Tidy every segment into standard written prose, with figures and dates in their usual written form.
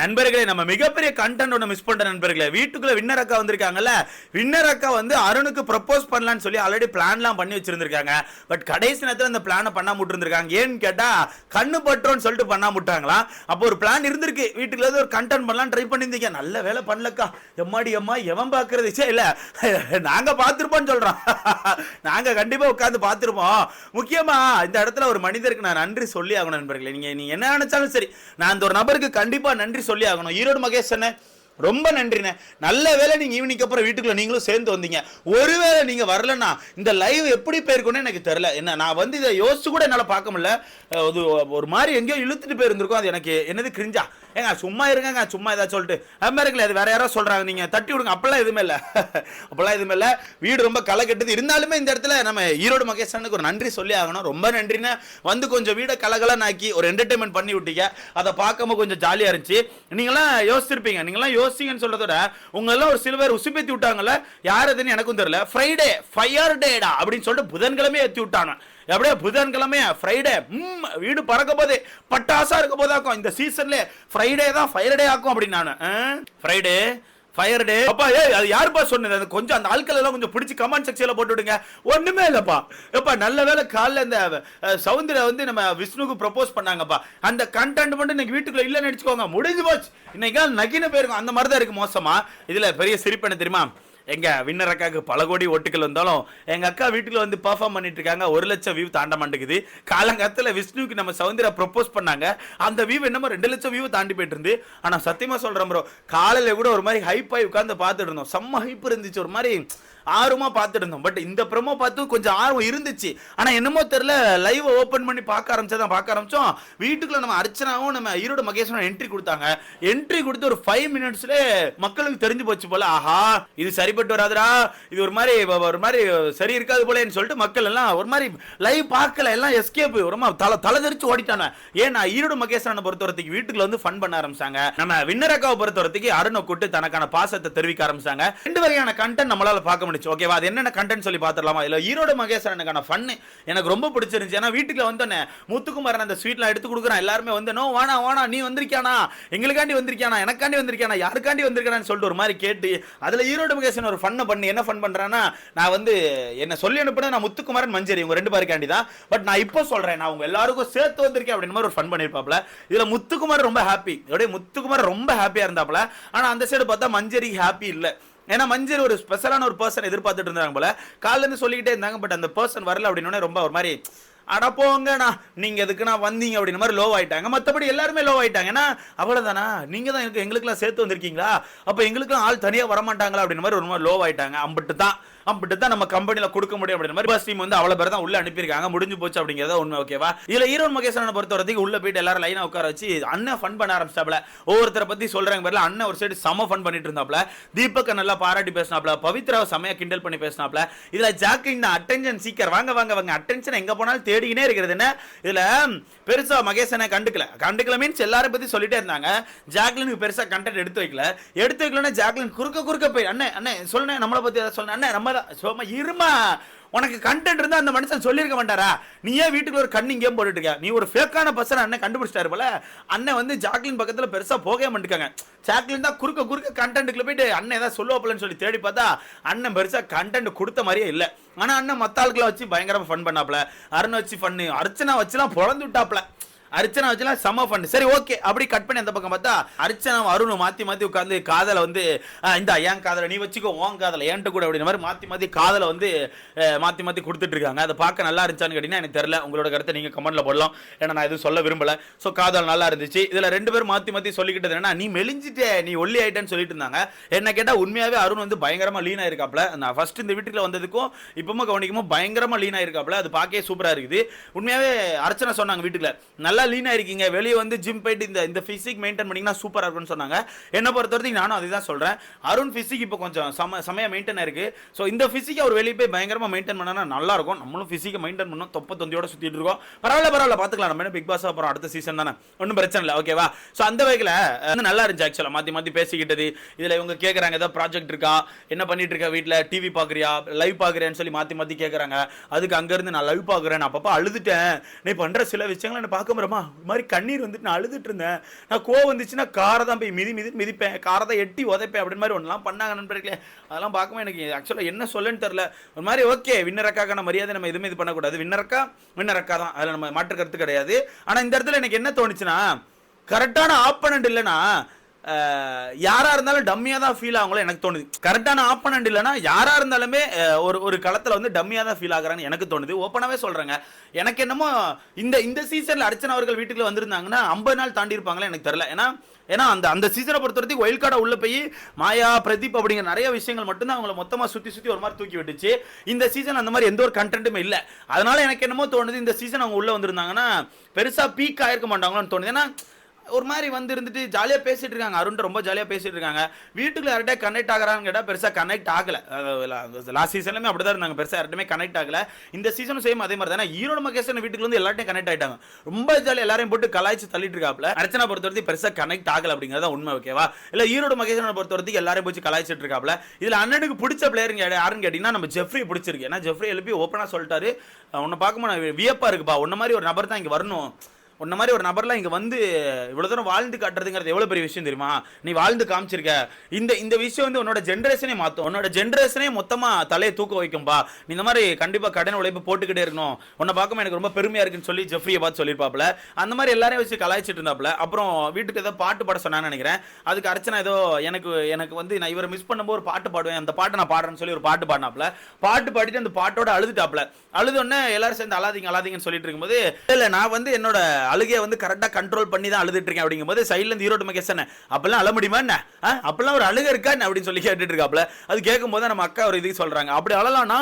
நண்பர்களே, நம்ம மிகப்பெரிய கண்டென்ட் ஒன்று மிஸ் பண்ற நண்பர்களே. வீட்டுக்குள்ள வின்னர் அக்கா வந்திருக்காங்கல்ல, வின்னர் அக்கா வந்து அருணுக்கு ப்ரப்போஸ் பண்ணலாம்னு சொல்லி ஆல்ரெடி பிளான்லாம் பண்ணி வச்சிருந்திருக்காங்க. பட் கடைசி நேரத்தில் அந்த பிளானை பண்ணாம விட்டுருந்திருக்காங்க. ஏன்னு கேட்டா கண்ணு பற்றோன்னு சொல்லிட்டு பண்ணாம விட்டாங்களாம். அப்போ ஒரு பிளான் இருந்திருக்கு, வீட்டுக்குள்ள ஒரு கண்டென்ட் பண்ணலாம் ட்ரை பண்ணியிருந்தீங்க. நல்ல வேலை பண்ணலக்கா. எம்மாடி அம்மா எவன் பார்க்கறது இல்ல, நாங்க பார்த்துருப்போம்னு சொல்றோம். நாங்க கண்டிப்பா உட்காந்து பார்த்துருப்போம். முக்கியமா இந்த இடத்துல ஒரு மனிதருக்கு நான் நன்றி சொல்லி ஆகணும் நண்பர்களே. நீங்க என்ன நினைச்சாலும் சரி, நான் அந்த ஒரு நபருக்கு கண்டிப்பா நன்றி சொல்லி ஆகணும். ஈரோடு மகேஷ் அண்ணே, ரொம்ப நன்றிண்ணே. நல்ல வேலை நீங்க ஈவினிங் அப்புறம் வீட்டுக்குள்ள நீங்களும் சேர்ந்து வந்தீங்க. ஒருவேளை நீங்க வரலன்னா இந்த லைவ் எப்படி போயிருக்குன்னு எனக்கு தெரியல. என்ன நான் வந்து இதை யோசிச்சு கூட என்னால பார்க்க முடியல. ஒரு மாதிரி எங்கேயோ இழுத்துட்டு போயிருந்திருக்கும். அது எனக்கு என்னது கிரிஞ்சா. ஏங்க சும்மா இருங்க, சும்மா ஏதாவது சொல்லிட்டு அமெரிக்கல அது வேற யாரோ சொல்றாங்க, நீங்க தட்டி விடுங்க. அப்பெல்லாம் எதுவுமே இல்லை, அப்பெல்லாம் எதுவுமே இல்லை. வீடு ரொம்ப களை கட்டுது. இருந்தாலுமே இந்த இடத்துல நம்ம ஈரோடு மகேஷ் அண்ணனுக்கு ஒரு நன்றி சொல்லி ஆகணும். ரொம்ப நன்றின்னு வந்து கொஞ்சம் வீடை கலகலன்னு ஆக்கி ஒரு என்டர்டைன்மெண்ட் பண்ணி விட்டீங்க. அதை பார்க்கும்போது கொஞ்சம் ஜாலியா இருந்துச்சு. நீங்களாம் யோசிச்சிருப்பீங்க, நீங்களாம் யோசிங்கன்னு சொல்றதோட உங்க எல்லாம் ஒரு சில பேர் உசுப்பேத்தி விட்டாங்கல்ல, யார் அதுன்னு எனக்கும் தெரியல. ஃப்ரைடே ஃபயர் டேடா அப்படின்னு சொல்லிட்டு புதன்கிழமை ஏற்றி விட்டாங்க. அப்படியே புதன்கிழமை ஃப்ரைடே வீடு பறக்க போதே பட்டாசா இருக்க போதாக்கும். இந்த சீசன்ல ஃப்ரைடே தான் ஃபயர் டே ஆக்கும் அப்படின்னு நான் ஃப்ரைடே ஃபயர் டே. அப்பா அது யாருப்பா சொன்னது? கொஞ்சம் அந்த ஆட்கள் எல்லாம் கொஞ்சம் பிடிச்சி கமெண்ட் செக்ஷன்ல போட்டு விடுங்க. ஒண்ணுமே இல்லப்பா. எப்பா நல்ல வேலை காலைல இந்த சவுந்தர வந்து நம்ம விஷ்ணுக்கு ப்ரப்போஸ் பண்ணாங்கப்பா. அந்த கண்டென்ட் மட்டும் இன்னைக்கு வீட்டுக்குள்ள இல்லைன்னு நினைச்சுக்கோங்க, முடிஞ்சு போச்சு. இன்னைக்கு நகின போயிருக்கும். அந்த மாதிரி தான் இருக்கு மோசமா. இதுல பெரிய சிரிப்பு என்ன தெரியுமா? எங்க வின்னர் அக்காவுக்கு பல கோடி ஓட்டுகள் வந்தாலும் எங்க அக்கா வீட்டுல வந்து பெர்ஃபார்ம் பண்ணிட்டு இருக்காங்க. 1 லட்சம் வியூ தாண்ட மாட்டேங்குது. காலங்கத்துல விஷ்ணுக்கு நம்ம சவுந்தரா ப்ரப்போஸ் பண்ணாங்க. அந்த வியூ என்னமோ 2 லட்சம் வியூ தாண்டி போயிட்டு இருந்து. ஆனா சத்தியமா சொல்றேன் ப்ரோ, காலையில கூட ஒரு மாதிரி ஹைப் ஆகி உட்காந்து பார்த்துட்டு இருந்தோம். செம்ம ஹைப் இருந்துச்சு, ஒரு மாதிரி ஆர்வமா பார்த்துட்டு இருந்தோம். பட் இந்த ப்ரோமோ பார்த்து கொஞ்சம் ஆர்வம் இருந்துச்சு. ஆனா என்னமோ தெரியல, லைவ் ஓபன் பண்ணி பார்க்க ஆரம்பிச்சோம். வீட்டுக்குள்ள நம்ம அர்ச்சனாவும் நம்ம ஈரோடு மகேஷனும் என்ட்ரி கொடுத்தாங்க. என்ட்ரி கொடுத்து ஒரு 5 மினிட்ஸ்ல மக்களுக்கு தெரிஞ்சு போச்சு போல, ஆஹா இது சரிப்பட்டு வராதுடா, இது ஒரு மாதிரி சரி இருக்காது போலன்னு சொல்லிட்டு மக்கள் எல்லாம் ஒரு மாதிரி லைவ் பார்க்கல, எல்லாம் எஸ்கேப் தலைதறிச்சு ஓடிட்டாங்க. ஏன்னா ஈரோடு மகேஷனை பொறுத்தவரைக்கும் வீட்டுக்குள்ள வந்து ஃபன் பண்ண ஆரம்பிச்சாங்க. நம்ம வின்னர் அக்காவை பொறுத்தவரைக்கும் அருணை கூட்டு தனக்கான பாசத்தை தெரிவிக்க ஆரம்பிச்சாங்க. 2 வகையான கண்டென்ட் நம்மளால பார்க்க. ஓகேவா, அது என்னென்ன கண்டென்ட் சொல்லி பார்த்துடலாமா? இல்ல ஈரோடு மகேஸ்வரனுக்கான ஃபன் எனக்கு ரொம்ப பிடிச்சிருந்துச்சு. ஏன்னா வீட்டுக்குள்ள வந்தோன்னே முத்துக்குமாரன் அந்த ஸ்வீட்லாம் எடுத்து கொடுக்குறான். எல்லாருமே வந்து நோ வானா நீ வந்திருக்கியானா, எங்களுக்காண்டி வந்திருக்கியானா, எனக்காண்டி வந்திருக்கியானா, யாருக்காண்டி வந்திருக்கானு சொல்லிட்டு ஒரு மாதிரி கேட்டு அதுல ஈரோடு மகேஸ்வரன் ஒரு ஃபன் பண்ணி என்ன ஃபன் பண்றானா, நான் வந்து என்ன சொல்லி அனுப்புனா நான் முத்துக்குமாரன் மஞ்சரி உங்க 2 பேருக்காண்டி தான். பட் நான் இப்போ சொல்றேன், நான் உங்க எல்லாருக்கும் சேர்த்து வந்திருக்கேன் அப்படின்னு மாதிரி ஒரு ஃபன் பண்ணிருப்பாப்ல. இதுல முத்துக்குமார் ரொம்ப ஹாப்பி, முத்துக்குமார் ரொம்ப ஹாப்பியா இருந்தாப்ல. ஆனா அந்த சைடு பார்த்தா மஞ்சரி ஹாப்பி இல்ல. ஏன்னா மஞ்சள் ஒரு ஸ்பெஷலான ஒரு பர்சன் எதிர்பார்த்துட்டு இருந்தாங்க போல. காலைல இருந்து சொல்லிக்கிட்டே இருந்தாங்க. பட் அந்த பர்சன் வரல அப்படின்னு ரொம்ப ஒரு மாதிரி அடப்போங்கண்ணா நீங்க எதுக்குண்ணா வந்தீங்க அப்படின்னு மாதிரி லோ ஆயிட்டாங்க. மற்றபடி எல்லாருமே லோ ஆயிட்டாங்க. ஏன்னா அவ்வளவுதானா, நீங்க தான் எங்களுக்குலாம் சேர்த்து வந்திருக்கீங்களா, அப்ப எங்களுக்குலாம் ஆள் தனியா வரமாட்டாங்களா அப்படின்னு மாதிரி ஒரு மாதிரி லோ ஆயிட்டாங்க. அம்பிட்டு தான் நம்ம கம்பெனில கொடுக்க முடியும் அப்படின்ற மாதிரி பஸ் டீம் வந்து அவ்வளவு பேர் தான் உள்ள அனுப்பியிருக்காங்க. முடிஞ்சு போச்சு அப்படிங்கறத உண்மை. ஓகேவா, இதுல ஈரோடு மகேஸ்வரனை பொறுத்த வரைக்கும் உள்ள போயிட்டு எல்லாரும் லைனா உட்கார வச்சு அண்ணன் ஃபன் பண்ண ஆரம்பிச்சாப்ல. ஒவ்வொருத்தரை பத்தி சொல்றாங்க பேர்ல அண்ணன் ஒரு சைடு செம ஃபன் பண்ணிட்டு இருந்தாப்ல. தீபக் நல்லா பாராட்டி பேசினாப்ல. பவித்ராவை செமையா கிண்டல் பண்ணி பேசினாப்ல. இதுல ஜாக்லின் அட்டென்ஷன் சீக்கர் வாங்க அட்டென்ஷன் எங்க போனாலும் தேடிக்கினே இருக்கிறது. என்ன இதுல பெருசா மகேசனை கண்டுக்கல மீன்ஸ் எல்லாரும் பத்தி சொல்லிட்டே இருந்தாங்க. ஜாக்லினுக்கு பெருசா கண்டென்ட் எடுத்து வைக்கலன்னா ஜாக்லின் குறுக்க போய் அண்ணே சொல்லுங்க நம்மளை பத்தி சொல்லுங்க அண்ணே நம்ம இருமா உனக்கு கண்டென்ட் இருந்தா அந்த மனுஷன் சொல்லிருக்க மாட்டாரா? நீ ஏன் வீட்டுக்குள்ள ஒரு கன்னிங் கேம் போட்டுட்டு இருக்க? நீ ஒரு ஃபேக்கான பர்சன் அண்ணன் கண்டுபிடிச்சிட்டாரு போல. அண்ணன் வந்து ஜாக்லின் பக்கத்துல பெருசா போகவே மாட்டேங்காங்க. ஜாக்லின் தான் குறுக்க கண்டென்ட்ல போயிட்டு அண்ணன் ஏதாவது சொல்லுவாப்லன்னு சொல்லி தேடி பார்த்தா அண்ணன் பெருசா கண்டென்ட் கொடுத்த மாதிரியே இல்ல. ஆனா அண்ணன் மத்த ஆட்களை வச்சு பயங்கரமா ஃபன் பண்ணாப்ல. அருண் வச்சு ஃபன்னு, அர்ச்சனா வச்சுலாம் பொழந்து விட்டாப்ல. அர்ச்சனா வச்சுலாம் செம்ம ஃபன். சரி ஓகே, அப்படி கட் பண்ணி அந்த பக்கம் பார்த்தா அர்ச்சனா அருண் மாத்தி உட்காந்து காதலை வந்து இந்த ஏன் காதலை நீ வச்சுக்கோ, உன் காதலை ஏன்ட்டு கூட அப்படின்ற மாதிரி மாத்தி காதலை வந்து மாத்தி கொடுத்துட்டு இருக்காங்க. அதை பார்க்க நல்லா இருந்துச்சான்னு கேட்டீங்கன்னா எனக்கு தெரியல. உங்களோட கருத்தை நீங்க கமெண்ட்ல போடலாம். ஏன்னா நான் எதுவும் சொல்ல விரும்பல. ஸோ காதல் நல்லா இருந்துச்சு. இதுல 2 பேரும் மாத்தி சொல்லிக்கிட்டது என்னன்னா, நீ மெலிஞ்சிட்டே நீ ஒல்லி ஆயிட்டேன்னு சொல்லிட்டு இருந்தாங்க. என்ன கேட்டா உண்மையாவே அருண் வந்து பயங்கரமா லீன் ஆயிருக்காப்ல. நான் ஃபர்ஸ்ட் இந்த வீட்டுக்குள்ள வந்ததுக்கும் இப்பவும் கவனிக்குமோ பயங்கரமா லீன் ஆயிருக்காப்ல. அது பார்க்கவே சூப்பரா இருக்குது. உண்மையாவே அர்ச்சனா சொன்னாங்க வீட்டுக்குள்ள நல்லா லீனா இருக்கீங்க, வெளியே வந்து ஜிம் போயிட்டு இந்த பிசிக் மெயின்டைன் பண்ணீங்கன்னா சூப்பரா இருக்கும்னு சொன்னாங்க. என்ன பொறுத்தவரைக்கும் நானும் அதுதான் சொல்றேன். அருண் பிசிக் இப்போ கொஞ்சம் சமய மெயின்டைன் இருக்கு. ஸோ இந்த பிசிக் அவர் வெளியே போய் பயங்கரமா மெயின்டைன் பண்ணா நல்லா இருக்கும். நம்மளும் பிசிக்கை மெயின்டைன் பண்ணணும். தொப்பத்தொந்தியோட சுத்திட்டு இருக்கோம். பரவாயில்ல பார்த்துக்கலாம். நம்ம பிக் பாஸ் அப்புறம் அடுத்த சீசன் தானே, ஒன்றும் பிரச்சனை இல்லை. ஓகேவா, ஸோ அந்த வகையில் நல்லா இருந்துச்சு. ஆக்சுவலா மாத்தி பேசிக்கிட்டது. இதுல இவங்க கேட்கறாங்க ஏதாவது ப்ராஜெக்ட் இருக்கா, என்ன பண்ணிட்டு இருக்கா வீட்டில், டிவி பாக்குறியா, லைவ் பாக்குறேன்னு சொல்லி மாத்தி கேட்கறாங்க. அதுக்கு அங்க இருந்து நான் லைவ் பாக்குறேன், அப்பப்போ அழுதுட்டேன், நீ பண்ற சில விஷயங்களை பார்க்க ரொம்ப ஏமா இது மாதிரி கண்ணீர் வந்துட்டு நான் அழுதுட்டு இருந்தேன், நான் கோவம் வந்துச்சுன்னா காரை தான் போய் மிதிப்பேன், காரை தான் எட்டி உதைப்பேன் அப்படின்னு மாதிரி ஒன்றெல்லாம் பண்ணாங்க நண்பர்களே. அதெல்லாம் பார்க்கும்போது எனக்கு ஆக்சுவலாக என்ன சொல்லன்னு தெரில. ஒரு மாதிரி ஓகே, வின்னர் அக்காக்கான மரியாதை நம்ம எதுவுமே இது பண்ணக்கூடாது. வின்னர் அக்கா தான், அதில் நம்ம மாற்று கருத்து கிடையாது. ஆனால் இந்த இடத்துல எனக்கு என்ன தோணுச்சுன்னா, கரெக்டான ஆப்பனண்ட் இல்லைன்னா யாரா இருந்தாலும் டம்மியா தான் ஃபீல் ஆகுங்களோ எனக்கு தோணுது. கரெக்டான ஆப்பனண்ட் இல்லைன்னா யாரா இருந்தாலுமே ஒரு களத்துல வந்து டம்மியா தான் ஃபீல் ஆகுறான்னு எனக்கு தோணுது. ஓப்பனாவே சொல்றேங்க. எனக்கு என்னமோ இந்த சீசன்ல அர்ச்சனா அவர்கள் வீட்டுக்குள்ள வந்திருந்தாங்கன்னா 50 நாள் தாண்டி இருப்பாங்களே எனக்கு தெரியல. ஏன்னா அந்த சீசனை பொறுத்த வரைக்கும் ஒயில் கார்டா உள்ள போய் மாயா பிரதீப் அப்படிங்கிற நிறைய விஷயங்கள் மட்டும்தான் அவங்களை மொத்தமா சுத்தி ஒரு மாதிரி தூக்கி விட்டுச்சு. இந்த சீசன் அந்த மாதிரி எந்த ஒரு கண்டென்ட்டுமே இல்லை. அதனால எனக்கு என்னமோ தோணுது, இந்த சீசன் அவங்க உள்ள வந்திருந்தாங்கன்னா பெருசா பீக் ஆயிருக்க மாட்டாங்களோன்னு தோணுது. ஏன்னா ஒரு மாதிரி வந்து இருந்துட்டு ஜாலியாக பேசிட்டு இருக்காங்க. அருண் ரொம்ப ஜாலியாக பேசிட்டு இருக்காங்க. வீட்டுக்குள்ள யார்கிட்ட கனெக்ட் ஆகிறான்னு கேட்டால் பெருசாக கனெக்ட் ஆகல. லாஸ்ட் சீசன்லுமே அப்படி தான் இருந்தாங்க, பெருசாக யார்ட்டுமே கனெக்ட் ஆகல. இந்த சீசனும் சேம் அதே மாதிரி தானே. ஈரோடு மகேசன் வீட்டுக்கு வந்து எல்லாத்தையும் கனெக்ட் ஆயிட்டாங்க. ரொம்ப ஜாலியாக எல்லாரையும் போட்டு கலாய்ச்சி தள்ளிட்டு இருக்காப்ல. அர்ச்சனா பொறுத்த வரைக்கும் பெருசாக கனெக்ட் ஆகல அப்படிங்கிறத உண்மை. ஓகேவா? இல்லை ஈரோடு மகேசனை பொறுத்த வரைக்கும் எல்லாரையும் போச்சு கலாய்ச்சிட்டு இருக்காப்ல. இதில் அண்ணனுக்கு பிடிச்ச பிளேயருங்க யாருன்னு கேட்டிங்கன்னா நம்ம ஜெஃப்ரி பிடிச்சிருக்கு. ஏன்னா ஜெஃப்ரி எழுப்பி ஓப்பனாக சொல்லிட்டாரு, உன்னை பார்க்கும்போது வியப்பா இருக்குப்பா, உன்ன மாதிரி ஒரு நபர் தான் இங்கே வரணும், உன்ன மாதிரி ஒரு நபர்லாம் இங்கே வந்து இவ்வளோ தூரம் வாழ்ந்து காட்டுறதுங்கிறது எவ்வளோ பெரிய விஷயம் தெரியுமா? நீ வாழ்ந்து காமிச்சிருக்க. இந்த விஷயம் வந்து உன்னோட ஜென்ரேஷனே மாற்றும், உன்னோட ஜென்ரேஷனே மொத்தமாக தலையை தூக்க வைக்கும்பா. நீ இந்த மாதிரி கண்டிப்பாக கடன் உழைப்பு போட்டுக்கிட்டே இருக்கணும், உன்னை பார்க்கும்போது எனக்கு ரொம்ப பெருமையாக இருக்குன்னு சொல்லி ஜெஃப்ரியை பார்த்து சொல்லியிருப்பாப்ல. அந்த மாதிரி எல்லாரையும் வச்சு கலாய்ச்சிட்டு இருந்தாப்புல. அப்புறம் வீட்டுக்கு ஏதோ பாட்டு பாட சொன்னான்னு நினைக்கிறேன். அதுக்கு அர்ச்சனா ஏதோ எனக்கு வந்து நான் இவரை மிஸ் பண்ணும்போது ஒரு பாட்டு பாடுவேன், அந்த பாட்டை நான் பாடுறேன்னு சொல்லி ஒரு பாட்டு பாடினாப்புல. பாட்டு பாடிட்டு அந்த பாட்டோட அழுதுட்டாப்புல. அழுதோடனே எல்லாரும் சேர்ந்து அழாதீங்கன்னு சொல்லிட்டு இருக்கும்போது, இல்லை நான் வந்து என்னோட அழுகையை வந்து கரெக்டாக கண்ட்ரோல் பண்ணி தான் அழுதுட்டு இருக்கேன் அப்படிங்கும்போது சைட்ல இருந்து ஈரோடு மகேசன் அப்பெல்லாம் அழ முடியுமா என்ன, அப்பெல்லாம் ஒரு அழுக இருக்கா அப்படின்னு சொல்லி கேட்டுட்டு இருக்காப்ல. அது கேட்கும் போது நம்ம அக்கா ஒரு இதுக்கு சொல்றாங்க, அப்படி அழலாம்னா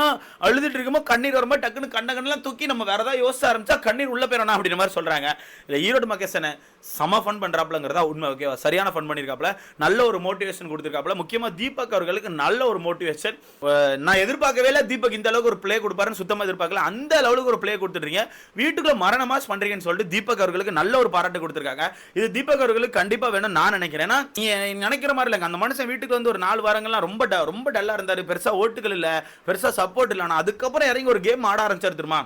அழுதுட்டு இருக்கும்போது கண்ணீர் வரும்போது டக்குன்னு கண்ணெல்லாம் தூக்கி நம்ம வேற ஏதாவது யோசிச்சு ஆரம்பிச்சா கண்ணீர் உள்ள போயிடணும் அப்படின்ற மாதிரி சொல்றாங்க. இல்லை ஈரோடு மகேசன் செம ஃபன் பண்றாப்லங்கிறதா உண்மை. ஓகேவா? சரியான ஃபன் பண்ணியிருக்காப்ல, நல்ல ஒரு மோட்டிவேஷன் கொடுத்துருக்காப்ல. முக்கியமாக தீபக் அவர்களுக்கு நல்ல ஒரு மோட்டிவேஷன். நான் எதிர்பார்க்கவே இல்லை தீபக் இந்த அளவுக்கு ஒரு பிளே கொடுப்பாருன்னு சுத்தமாக எதிர்பார்க்கல. அந்த லெவலுக்கு ஒரு பிளே கொடுத்துட்டீங்க, வீட்டுக்குள்ள மரணமாஸ் பண்றீங்கன்னு சொல்லிட்டு தீபக் அவர்களுக்கு நல்ல ஒரு பாராட்டு கொடுத்துருக்காங்க. இது தீபக் அவர்களுக்கு கண்டிப்பா வேணும் நான் நினைக்கிறேன். நீ நினைக்கிற மாதிரி இல்லைங்க, அந்த மனுஷன் வீட்டுக்கு வந்து ஒரு 4 வாரங்கள்லாம் ரொம்ப டல்லா இருந்தாரு, பெருசா ஓட்டுகள் இல்ல, பெருசா சப்போர்ட் இல்ல. ஆனா அதுக்கப்புறம் இறங்கி ஒரு கேம் ஆட ஆரம்பிச்சாரு தெரியுமா,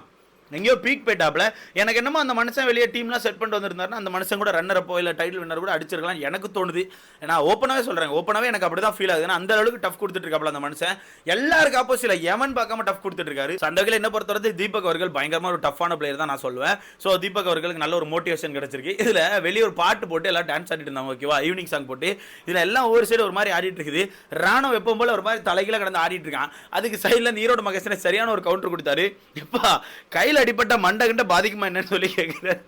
எங்கேயோ பீக் போயிட்டாப்ல. எனக்கு என்னமோ அந்த மனுஷன் வெளியே டீம்லாம் செட் பண்ணிட்டு வந்திருந்தாருன்னா அந்த மனுஷன் கூட ரன்னர் அப்போ இல்லை டைட்டில் வின்னர் கூட அடிச்சிருக்கலாம் எனக்கு தோணுது. ஏன்னா ஓப்பனாகவே சொல்கிறேன், ஓப்பனாகவே எனக்கு அப்படி தான் ஃபீல் ஆகுது. ஏன்னா அந்த அளவுக்கு டஃப் கொடுத்துட்டு இருக்காப்ல அந்த மனுஷன். எல்லாருக்கும் ஆப்போசிட்ல எவன் பார்க்காம டஃப் கொடுத்துட்டு இருக்காரு. சண்டகையில் என்ன பொறுத்தவரை தீபக் அவர்கள் பயங்கரமாக ஒரு டஃப்பான பிளேயர் தான் நான் சொல்லுவேன். ஸோ தீபக் அவர்களுக்கு நல்ல ஒரு மோட்டிவேஷன் கிடைச்சிருக்கு. இதில் வெளியே ஒரு பாட்டு போட்டு எல்லாம் டான்ஸ் ஆடிட்டு இருந்தாங்க. ஓகேவா? ஈவினிங் சாங் போட்டு இதில் எல்லாம் ஒவ்வொரு சைடு ஒரு மாதிரி ஆடிட்டு இருக்குது. ராணுவ எப்பவும் போல ஒரு மாதிரி தலைகீழ கடந்து ஆடிட்டு இருக்கான். அதுக்கு சைடில் இருந்து ஈரோடு மகேசனை சரியான ஒரு கவுண்டர் கொடுத்தாரு. எப்பா கையில் அடிப்பட்ட மண்டை பாதிக்குமா என்னன்னு சொல்லி கேட்கிறேன்.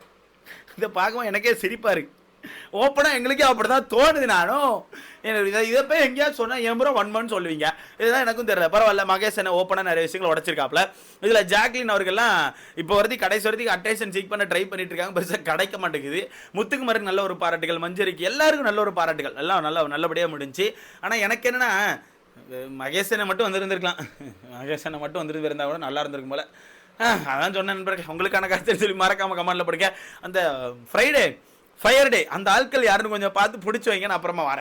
இதை பார்க்கும்போது எனக்கே சிரிப்பா இருக்கு. ஓப்பனா எங்களுக்கே அப்படிதான் தோணுது. நானும் இதை போய் எங்கேயாவது சொன்னா எம்பரோ 1 மந்த் சொல்லுவீங்க, இதுதான் எனக்கும் தெரியல. பரவாயில்ல, மகேசன் ஓப்பனா நிறைய விஷயங்கள் உடைச்சிருக்காப்ல. இதுல ஜாக்லின் அவர்கள்லாம் இப்போ வரைக்கும் கடைசி வரைக்கும் அட்டென்ஷன் சீக் பண்ண ட்ரை பண்ணிட்டு இருக்காங்க, பெருசாக கிடைக்க மாட்டேங்குது. முத்துக்குமருக்கு நல்ல ஒரு பாராட்டுகள், மஞ்சரிக்கு எல்லாருக்கும் நல்ல ஒரு பாராட்டுகள், எல்லாம் நல்லபடியாக முடிஞ்சு. ஆனால் எனக்கு என்னன்னா மகேசனை மட்டும் வந்திருந்திருக்கலாம், மகேசனை மட்டும் வந்திருந்தா கூட நல்லா இருந்திருக்கும் போல. அதான் சொன்னேன் நண்பர்களே, உங்களுக்கான கருத்து சொல்லி மறக்காம கமெண்ட்ல படிக்க. அந்த ஃப்ரைடே ஃபயர் டே அந்த ஆட்கள் யாருன்னு கொஞ்சம் பார்த்து பிடிச்சி வைங்க, நான் அப்புறமா வரேன்.